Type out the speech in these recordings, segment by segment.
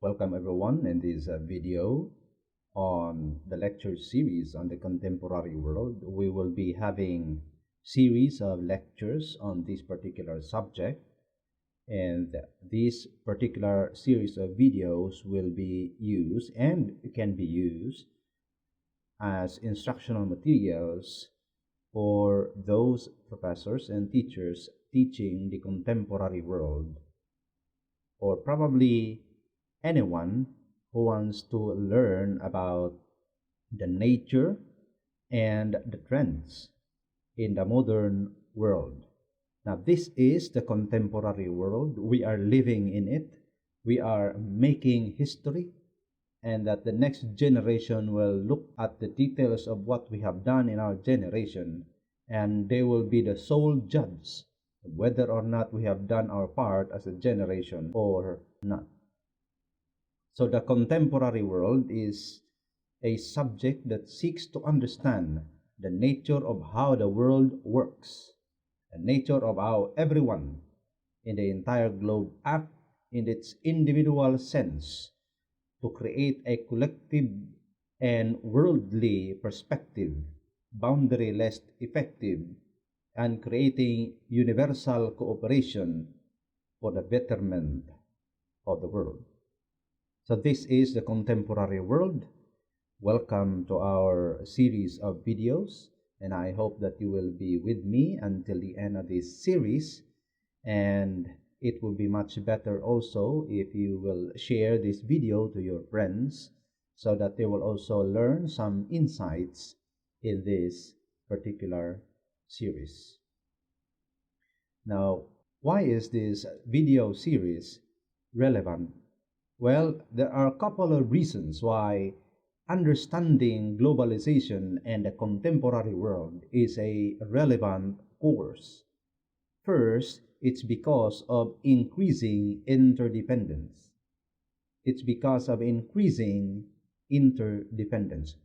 Welcome everyone in this video on the lecture series on the contemporary world. We will be having series of lectures on this particular subject, and this particular series of videos will be used and can be used as instructional materials for those professors and teachers teaching the contemporary world, or probably anyone who wants to learn about the nature and the trends in the modern world. Now, this is the contemporary world. We are living in it. We are making history, and that the next generation will look at the details of what we have done in our generation, and they will be the sole judge of whether or not we have done our part as a generation or not. So the contemporary world is a subject that seeks to understand the nature of how the world works, the nature of how everyone in the entire globe act in its individual sense to create a collective and worldly perspective, boundaryless effective, and creating universal cooperation for the betterment of the world. So this is the contemporary world. Welcome to our series of videos, and I hope that you will be with me until the end of this series. And it will be much better also if you will share this video to your friends so that they will also learn some insights in this particular series. Now, why is this video series relevant? Well, there are a couple of reasons why understanding globalization and the contemporary world is a relevant course. First, it's because of increasing interdependence. It's because of increasing interdependence.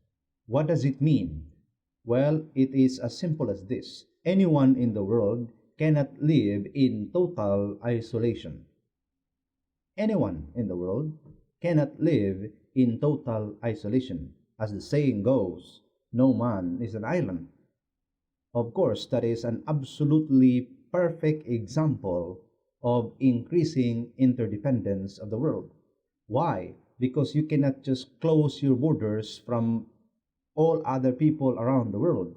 What does it mean? Well, it is as simple as this. Anyone in the world cannot live in total isolation. Anyone in the world cannot live in total isolation. As the saying goes, no man is an island. Of course, that is an absolutely perfect example of increasing interdependence of the world. Why? Because you cannot just close your borders from all other people around the world,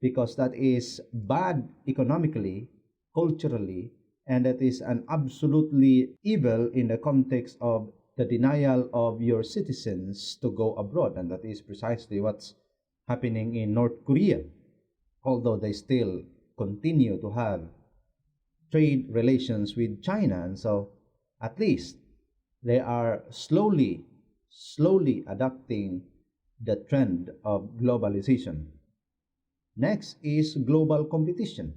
because that is bad economically, culturally, and that is an absolutely evil in the context of the denial of your citizens to go abroad. And that is precisely what's happening in North Korea, although they still continue to have trade relations with China. And so at least they are slowly adopting the trend of globalization. Next is global competition.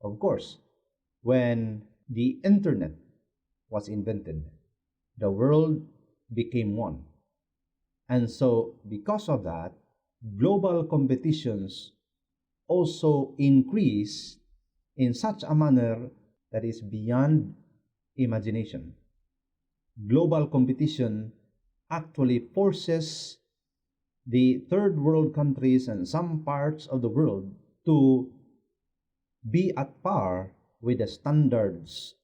Of course, when the internet was invented, the world became one. And so because of that, global competitions also increase in such a manner that is beyond imagination. Global competition actually forces the third world countries and some parts of the world to be at par with the standards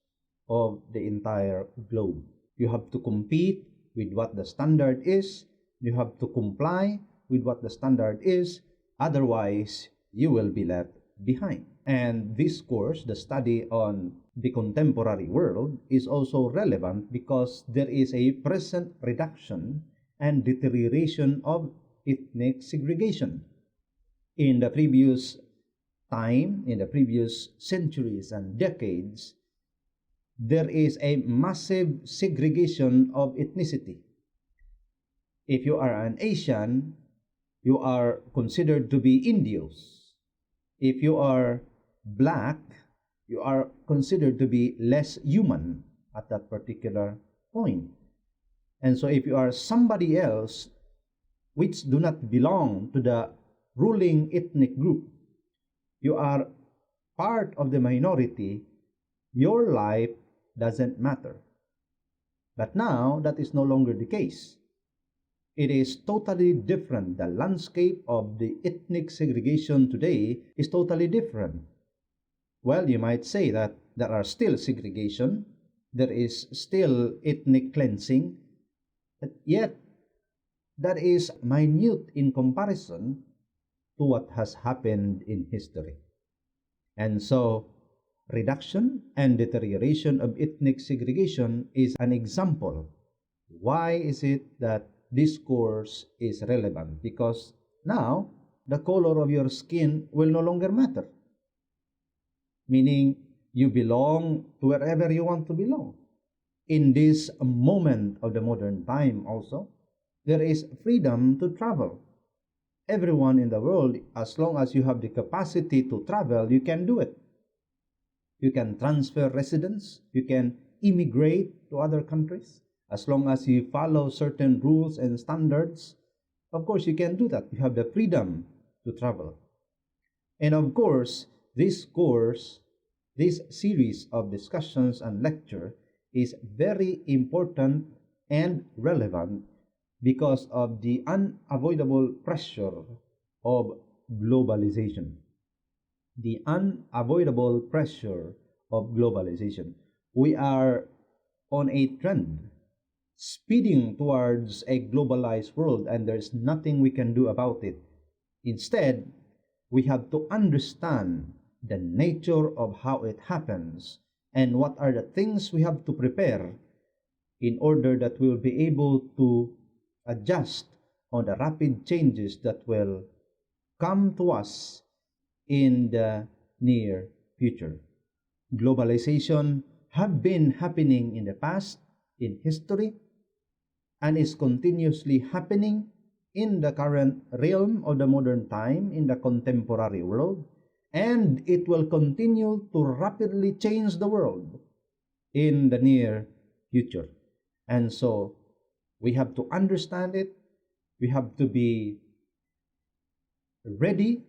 of the entire globe. You have to compete with what the standard is. You have to comply with what the standard is. Otherwise, you will be left behind. And this course, the study on the contemporary world, is also relevant because there is a present reduction and deterioration of ethnic segregation. In the previous time, in the previous centuries and decades, there is a massive segregation of ethnicity. If you are an Asian, you are considered to be Indios. If you are black, you are considered to be less human at that particular point. And so if you are somebody else which do not belong to the ruling ethnic group, you are part of the minority, your life doesn't matter. But now that is no longer the case. It is totally different. The landscape of the ethnic segregation today is totally different. Well, you might say that there are still segregation, there is still ethnic cleansing, but yet that is minute in comparison to what has happened in history. And so, reduction and deterioration of ethnic segregation is an example. Why is it that this course is relevant? Because now the color of your skin will no longer matter, meaning you belong to wherever you want to belong. In this moment of the modern time also, there is freedom to travel. Everyone in the world, as long as you have the capacity to travel, you can do it. You can transfer residence, you can immigrate to other countries, as long as you follow certain rules and standards. Of course, you can do that. You have the freedom to travel. And of course, this course, this series of discussions and lecture is very important and relevant because of the unavoidable pressure of globalization. The unavoidable pressure of globalization. We are on a trend speeding towards a globalized world, and there's nothing we can do about it. Instead, we have to understand the nature of how it happens and what are the things we have to prepare in order that we will be able to adjust on the rapid changes that will come to us in the near future. Globalization have been happening in the past, in history, and is continuously happening in the current realm of the modern time, in the contemporary world, and it will continue to rapidly change the world in the near future. And so we have to understand it, we have to be ready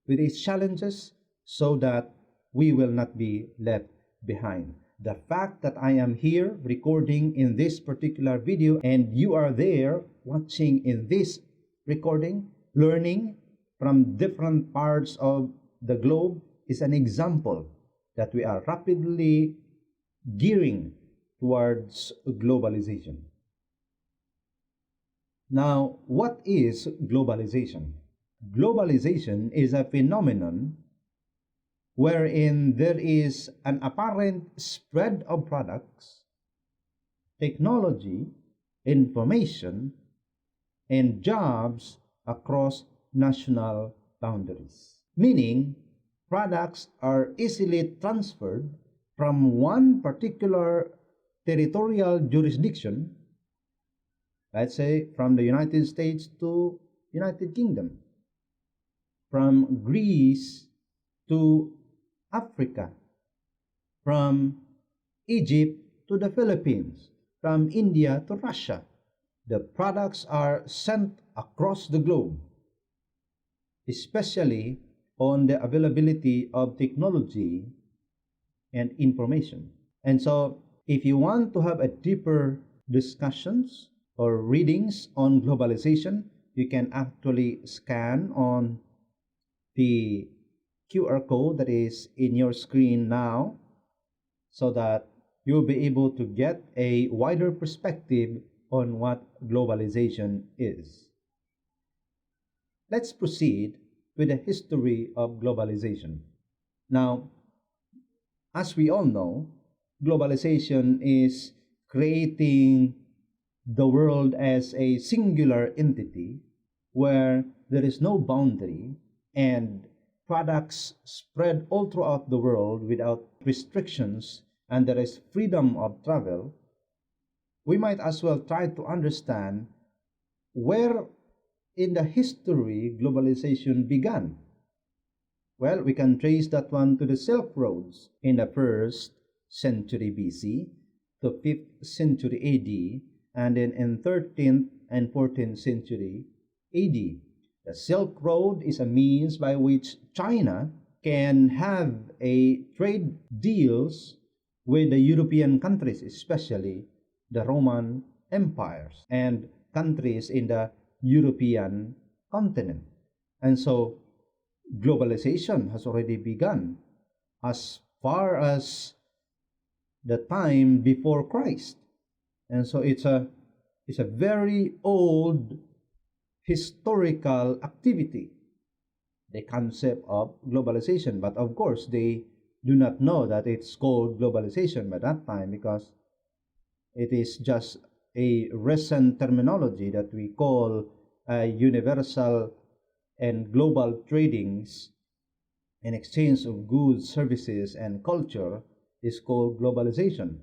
with these challenges so that we will not be left behind. The fact that I am here recording in this particular video and you are there watching in this recording, learning from different parts of the globe is an example that we are rapidly gearing towards globalization. Now, what is globalization? Globalization is a phenomenon wherein there is an apparent spread of products, technology, information, and jobs across national boundaries. Meaning, products are easily transferred from one particular territorial jurisdiction, let's say from the United States to United Kingdom, from Greece to Africa, from Egypt to the Philippines, from India to Russia. The products are sent across the globe, especially on the availability of technology and information. And so, if you want to have a deeper discussions or readings on globalization, you can actually scan on the QR code that is in your screen now so that you'll be able to get a wider perspective on what globalization is. Let's proceed with the history of globalization. Now, as we all know, globalization is creating the world as a singular entity where there is no boundary and products spread all throughout the world without restrictions and there is freedom of travel. We might as well try to understand where in the history globalization began. Well, we can trace that one to the Silk Roads in the 1st century BC to 5th century AD, and then in 13th and 14th century AD. The Silk Road is a means by which China can have a trade deals with the European countries, especially the Roman empires and countries in the European continent. And so globalization has already begun as far as the time before Christ. And so it's a very old historical activity, the concept of globalization. But of course, they do not know that it's called globalization by that time, because it is just a recent terminology that we call universal and global tradings and exchange of goods, services, and culture is called globalization.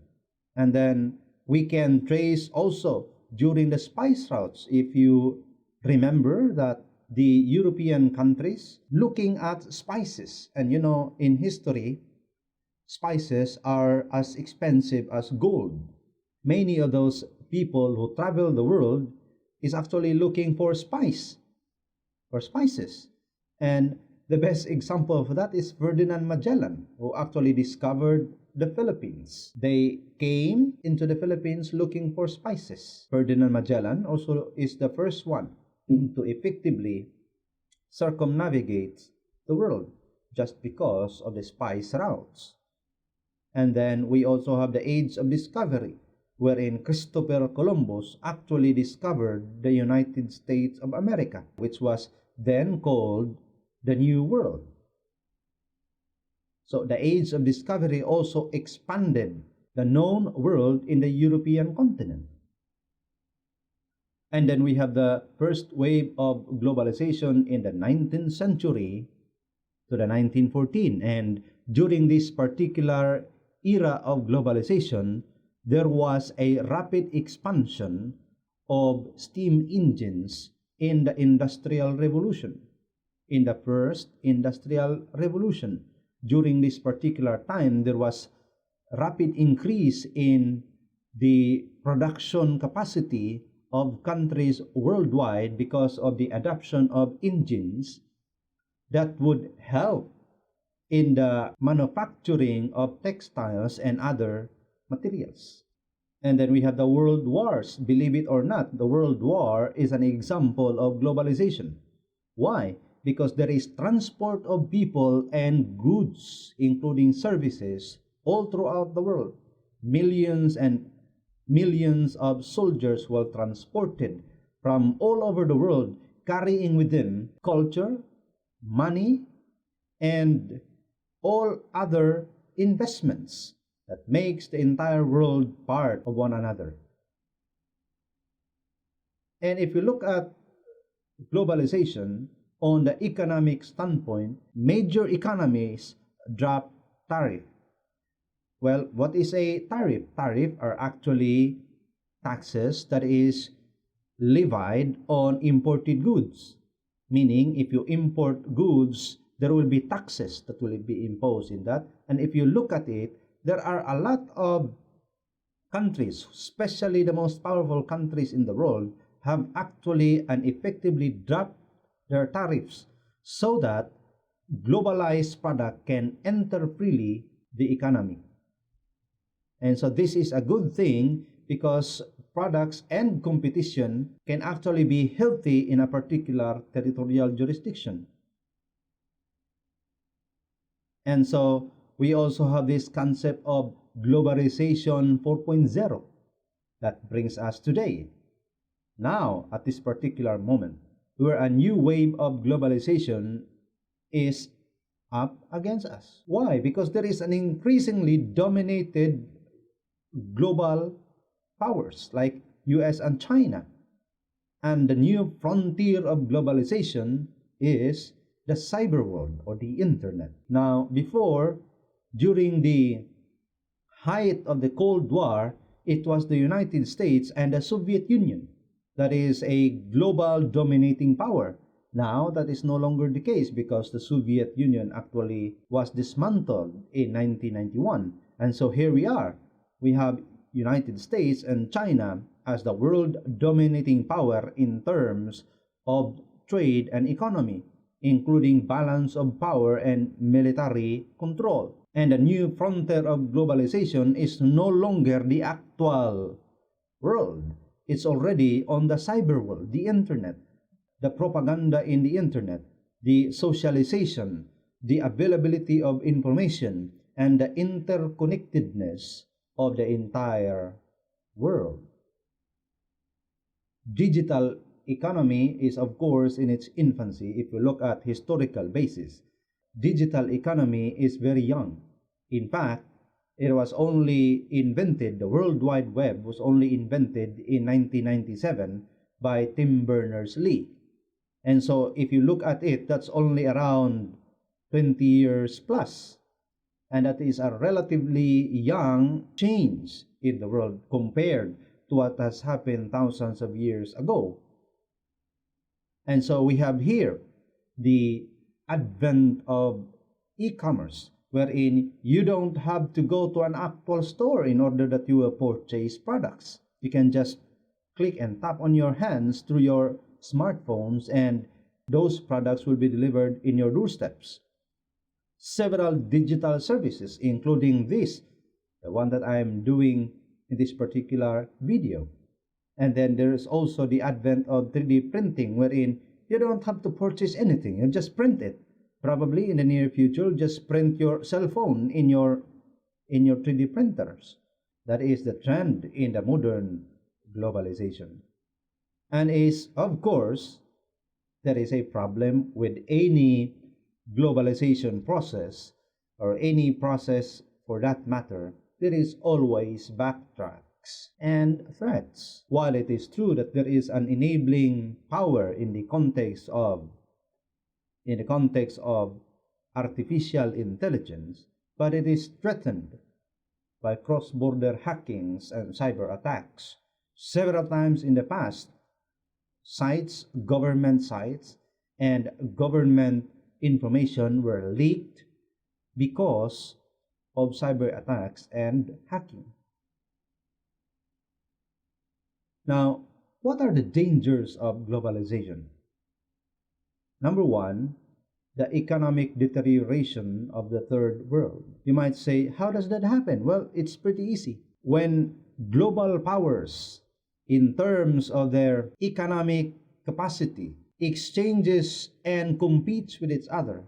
And then we can trace also during the spice routes, if you remember that the European countries looking at spices, and in history, spices are as expensive as gold. Many of those people who travel the world is actually looking for spices. And the best example of that is Ferdinand Magellan, who actually discovered the Philippines. They came into the Philippines looking for spices. Ferdinand Magellan also is the first one to effectively circumnavigate the world just because of the spice routes. And then we also have the age of discovery, wherein Christopher Columbus actually discovered the United States of America, which was then called the New World. So the age of discovery also expanded the known world in the European continent. And then we have the first wave of globalization in the 19th century to the 1914. And during this particular era of globalization, there was a rapid expansion of steam engines in the Industrial Revolution. In the first Industrial Revolution, during this particular time, there was rapid increase in the production capacity of countries worldwide because of the adoption of engines that would help in the manufacturing of textiles and other materials. And then we have the world wars. Believe it or not, the world war is an example of globalization. Why? Because there is transport of people and goods, including services, all throughout the world. Millions and millions of soldiers were transported from all over the world, carrying with them culture, money, and all other investments that makes the entire world part of one another. And if you look at globalization on the economic standpoint, major economies drop tariff. Well, what is a tariff? Tariff are actually taxes that is levied on imported goods. Meaning, if you import goods, there will be taxes that will be imposed in that. And if you look at it, there are a lot of countries, especially the most powerful countries in the world, have actually and effectively dropped their tariffs so that globalized product can enter freely the economy. And so this is a good thing because products and competition can actually be healthy in a particular territorial jurisdiction. And so we also have this concept of globalization 4.0 that brings us today. Now, at this particular moment, where a new wave of globalization is up against us. Why? Because there is an increasingly dominated global powers like US and China. And the new frontier of globalization is the cyber world or the internet. Now, before, during the height of the Cold War, it was the United States and the Soviet Union that is a global dominating power. Now, that is no longer the case because the Soviet Union actually was dismantled in 1991. And so here we are. We have United States and China as the world dominating power in terms of trade and economy, including balance of power and military control. And the new frontier of globalization is no longer the actual world. It's already on the cyber world, the internet, the propaganda in the internet, the socialization, the availability of information, and the interconnectedness of the entire world. Digital economy is, of course, in its infancy. If you look at historical basis, digital economy is very young. In fact, it was only invented, the World Wide Web was only invented in 1997 by Tim Berners-Lee. And so if you look at it, that's only around 20 years plus. And that is a relatively young change in the world compared to what has happened thousands of years ago. And so we have here the advent of e-commerce, wherein you don't have to go to an Apple store in order that you will purchase products. You can just click and tap on your hands through your smartphones, and those products will be delivered in your doorsteps. Several digital services, including this, the one that I'm doing in this particular video. And then there is also the advent of 3D printing, wherein you don't have to purchase anything, you just print it. Probably in the near future, just print your cell phone in your 3D printers. That is the trend in the modern globalization. And is, of course, there is a problem with any globalization process, or any process for that matter. There is always backtracks and threats. While it is true that there is an enabling power in the context of artificial intelligence, but it is threatened by cross-border hackings and cyber attacks. Several times in the past, government sites, and government information were leaked because of cyber attacks and hacking. Now, what are the dangers of globalization? Number one, the economic deterioration of the third world. You might say, how does that happen? Well, it's pretty easy. When global powers, in terms of their economic capacity, exchanges and competes with each other,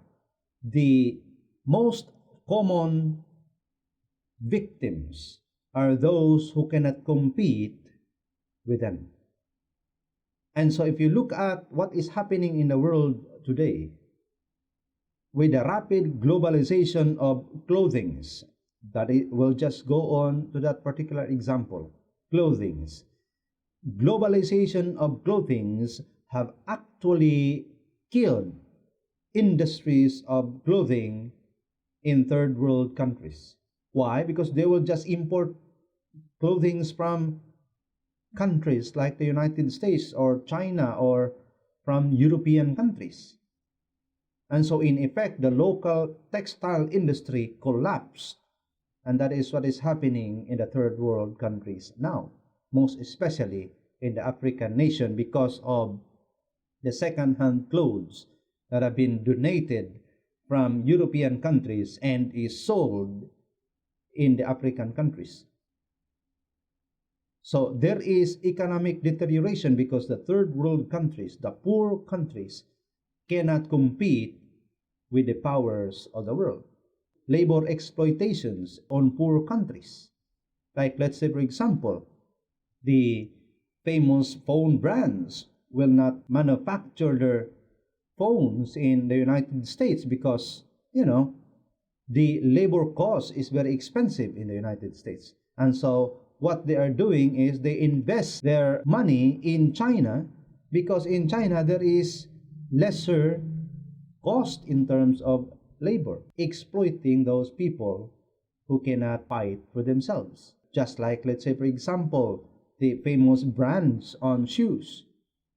the most common victims are those who cannot compete with them. And so if you look at what is happening in the world today, with the rapid globalization of clothings, that it will just go on to that particular example, clothings. Globalization of clothings have actually killed industries of clothing in third world countries. Why? Because they will just import clothing from countries like the United States or China or from European countries. And so in effect, the local textile industry collapsed. And that is what is happening in the third world countries now, most especially in the African nation, because of the second-hand clothes that have been donated from European countries and is sold in the African countries. So there is economic deterioration because the third world countries, the poor countries, cannot compete with the powers of the world. Labor exploitations on poor countries. Like, let's say, for example, the famous phone brands will not manufacture their phones in the United States because, the labor cost is very expensive in the United States. And so what they are doing is they invest their money in China, because in China there is lesser cost in terms of labor, exploiting those people who cannot fight for themselves. Just like, let's say, for example, the famous brands on shoes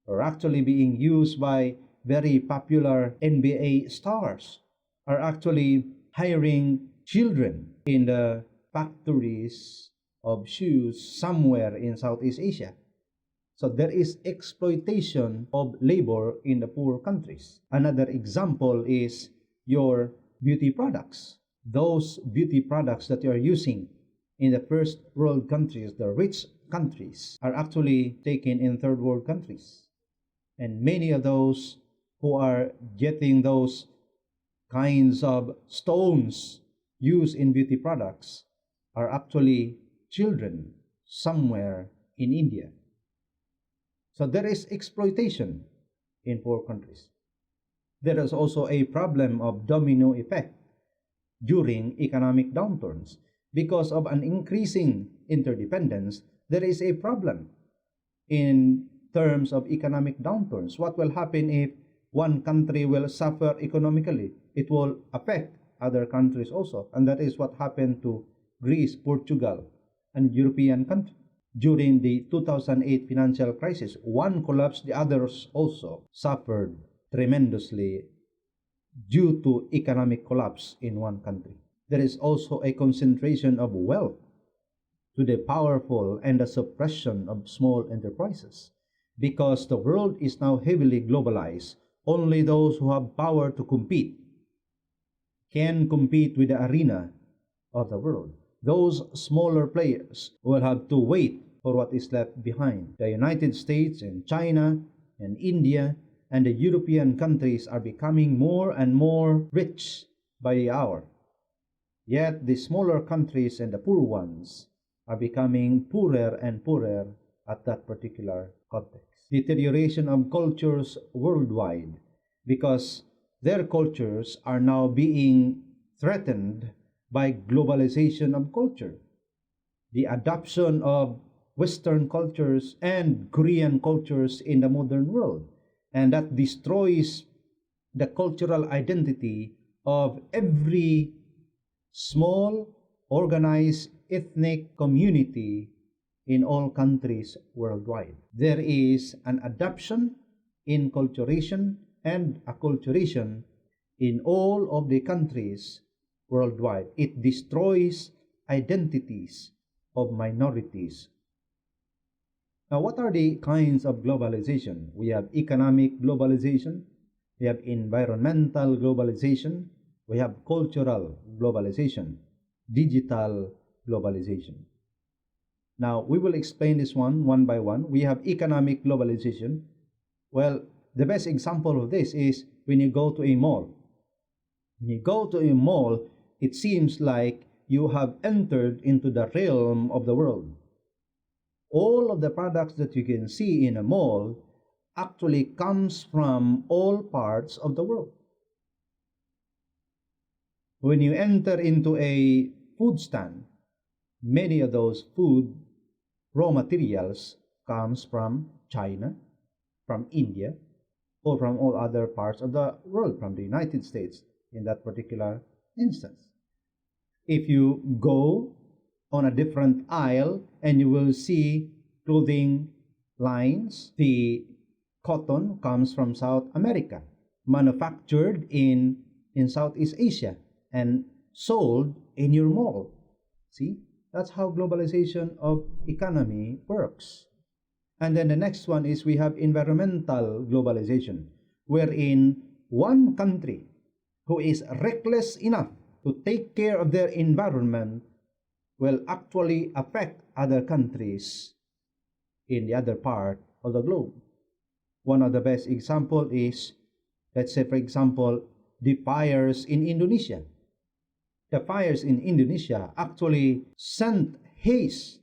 are actually being used by very popular NBA stars, are actually hiring children in the factories of shoes somewhere in Southeast Asia. So there is exploitation of labor in the poor countries. Another example is your beauty products. Those beauty products that you are using in the first world countries, the rich countries are actually taken in third world countries. And many of those who are getting those kinds of stones used in beauty products are actually children somewhere in India. So there is exploitation in poor countries. There is also a problem of domino effect during economic downturns. Because of an increasing interdependence, there is a problem in terms of economic downturns. What will happen if one country will suffer economically? It will affect other countries also. And that is what happened to Greece, Portugal, and European countries. During the 2008 financial crisis, one collapsed, the others also suffered tremendously due to economic collapse in one country. There is also a concentration of wealth to the powerful and the suppression of small enterprises. Because the world is now heavily globalized, only those who have power to compete can compete with the arena of the world. Those smaller players will have to wait for what is left behind. The United States and China and India and the European countries are becoming more and more rich by the hour. Yet the smaller countries and the poor ones are becoming poorer and poorer at that particular context. Deterioration of cultures worldwide, because their cultures are now being threatened by globalization of culture. The adoption of Western cultures and Korean cultures in the modern world. And that destroys the cultural identity of every small, organized ethnic community in all countries worldwide. There is an adoption, inculturation, and acculturation in all of the countries worldwide. It destroys identities of minorities. Now, what are the kinds of globalization? We have economic globalization, we have environmental globalization, we have cultural globalization, digital globalization. Now, we will explain this one by one. We have economic globalization. Well, the best example of this is when you go to a mall. When you go to a mall, it seems like you have entered into the realm of the world. All of the products that you can see in a mall actually comes from all parts of the world. When you enter into a food stand, many of those food raw materials comes from China, from India, or from all other parts of the world, from the United States in that particular instance. If you go on a different aisle and you will see clothing lines, the cotton comes from South America, manufactured in Southeast Asia and sold in your mall. See, that's how globalization of economy works. And then the next one is we have environmental globalization, wherein one country who is reckless enough to take care of their environment will actually affect other countries in the other part of the globe. One of the best example is, let's say for example, the fires in Indonesia. The fires in Indonesia actually sent haze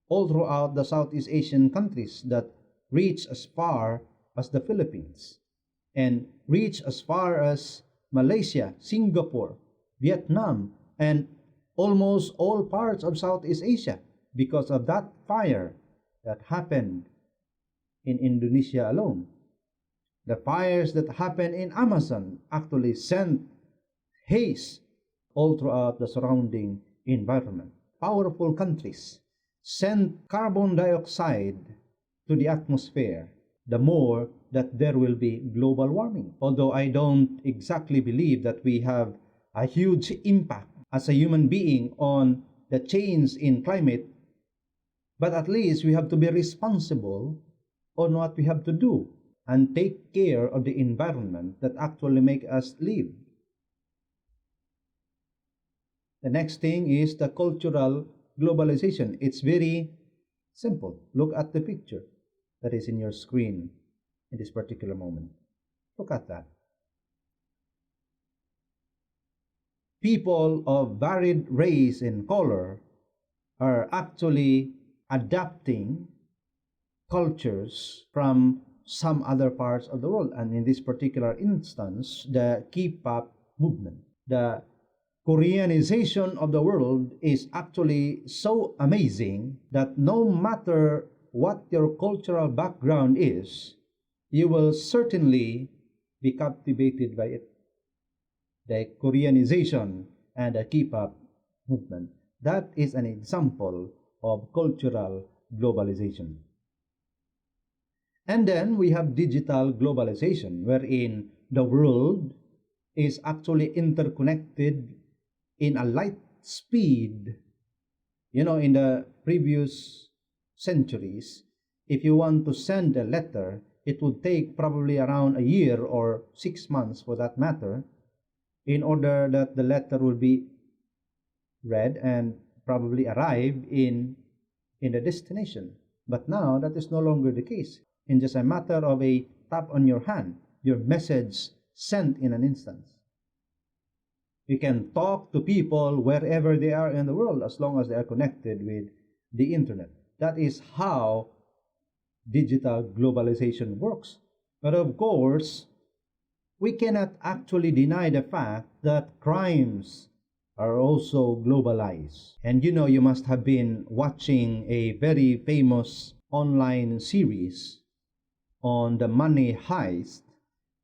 all throughout the Southeast Asian countries that reach as far as the Philippines and reach as far as Malaysia, Singapore, Vietnam, and almost all parts of Southeast Asia because of that fire that happened in Indonesia alone. The fires that happened in Amazon actually sent haze all throughout the surrounding environment. Powerful countries send carbon dioxide to the atmosphere, the more that there will be global warming. Although I don't exactly believe that we have a huge impact as a human being on the change in climate, but at least we have to be responsible on what we have to do and take care of the environment that actually make us live. The next thing is the cultural globalization. It's very Simple. Look at the picture that is in your screen in this particular moment. Look at that. People of varied race and color are actually adapting cultures from some other parts of the world. And in this particular instance, the K-pop movement, the Koreanization of the world is actually so amazing that no matter what your cultural background is, you will certainly be captivated by it. The Koreanization and the K-pop movement, that is an example of cultural globalization. And then we have digital globalization, wherein the world is actually interconnected in a light speed. You know, in the previous centuries, if you want to send a letter, it would take probably around a year or 6 months for that matter, in order that the letter will be read and probably arrive in the destination. But now that is no longer the case. In just a matter of a tap on your hand, your message sent in an instant. You can talk to people wherever they are in the world as long as they are connected with the internet. That is how digital globalization works. But of course, we cannot actually deny the fact that crimes are also globalized. And you know, you must have been watching a very famous online series on the money heist.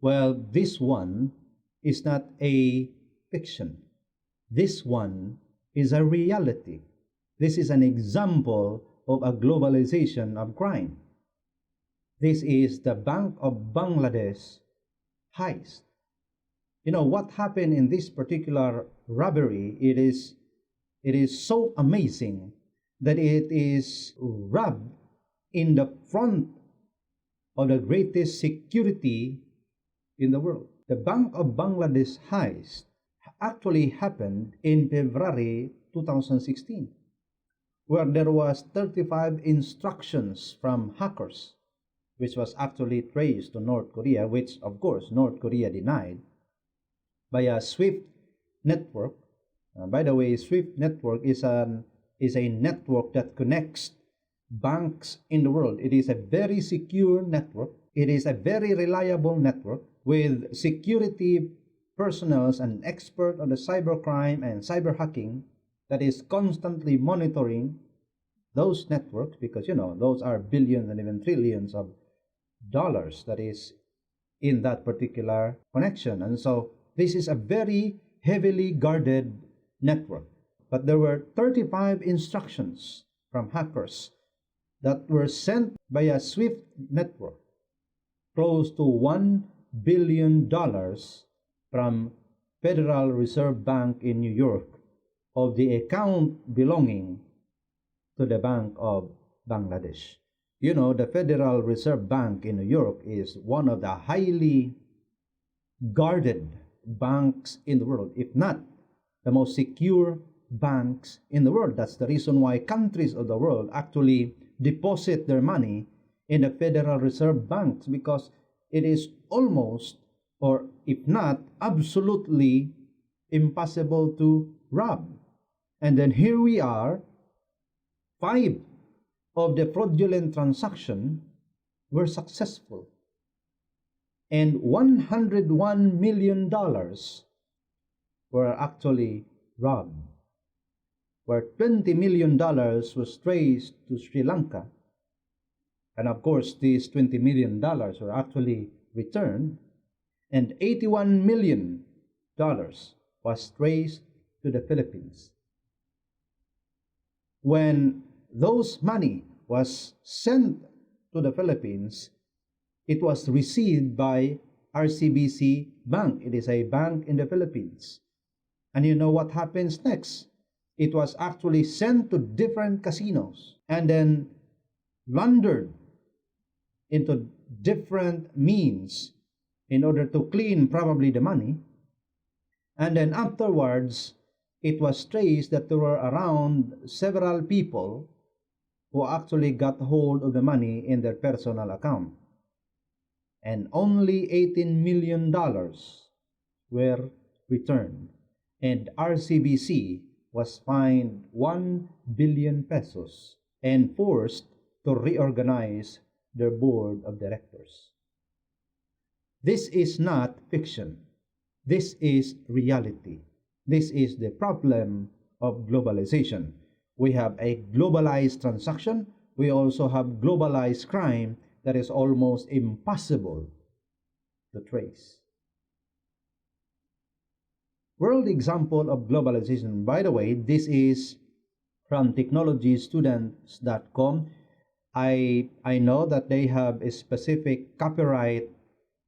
Well, this one is not a fiction. This one is a reality. This is an example of a globalization of crime. This is the Bank of Bangladesh heist. You know what happened in this particular robbery? It is so amazing that it is robbed in the front of the greatest security in the world. The Bank of Bangladesh heist actually happened in February 2016, where there was 35 instructions from hackers, which was actually traced to North Korea, which of course North Korea denied, by a SWIFT network. By the way, SWIFT network is a network that connects banks in the world. It is a very secure network. It is a very reliable network with security personnel and expert on the cybercrime and cyber hacking that is constantly monitoring those networks, because you know those are billions and even trillions of dollars that is in that particular connection. And so this is a very heavily guarded network. But there were 35 instructions from hackers that were sent by a SWIFT network, close to $1 billion from Federal Reserve Bank in New York of the account belonging to the Bank of Bangladesh. You know, the Federal Reserve Bank in New York is one of the highly guarded banks in the world, if not the most secure banks in the world. That's the reason why countries of the world actually deposit their money in the Federal Reserve Banks, because it is almost, or if not absolutely, impossible to rob. And then here we are, 5 of the fraudulent transactions were successful, and $101 million were actually robbed, where $20 million was traced to Sri Lanka. And of course, these $20 million were actually returned, and $81 million was traced to the Philippines. When those money was sent to the Philippines, it was received by RCBC Bank. It is a bank in the Philippines. And you know what happens next? It was actually sent to different casinos and then laundered into different means in order to clean probably the money. And then afterwards, it was traced that there were around several people who actually got hold of the money in their personal account. And only $18 million were returned. And RCBC was fined 1 billion pesos and forced to reorganize their board of directors. This is not fiction. This is reality. This is the problem of globalization. We have a globalized transaction. We also have globalized crime that is almost impossible to trace. World example of globalization, by the way, this is from technologystudents.com. I know that they have a specific copyright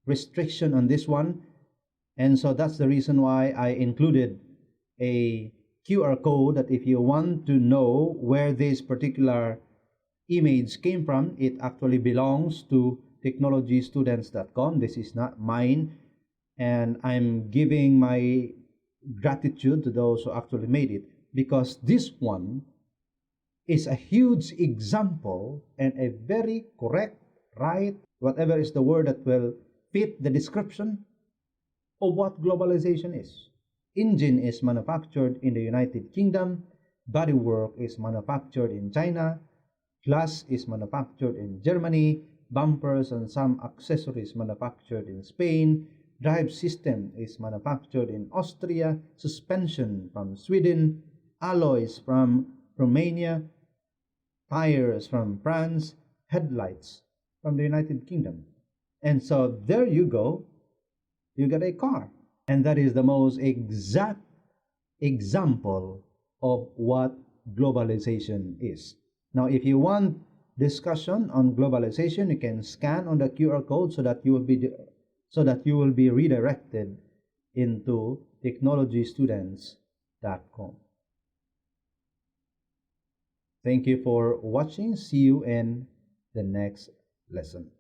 restriction on this one, and so that's the reason why I included a QR code that if you want to know where this particular image came from, it actually belongs to technologystudents.com. This is not mine, and I'm giving my gratitude to those who actually made it, because this one is a huge example and a very correct, right, whatever is the word that will fit the description of what globalization is. Engine is manufactured in the United Kingdom, bodywork is manufactured in China, glass is manufactured in Germany, bumpers and some accessories manufactured in Spain, drive system is manufactured in Austria, suspension from Sweden, alloys from Romania, tires from France, headlights from the United Kingdom. And so there you go, you get a car. And that is the most exact example of what globalization is. Now, if you want discussion on globalization, you can scan on the QR code so that you will be redirected into technologystudents.com. Thank you for watching. See you in the next lesson.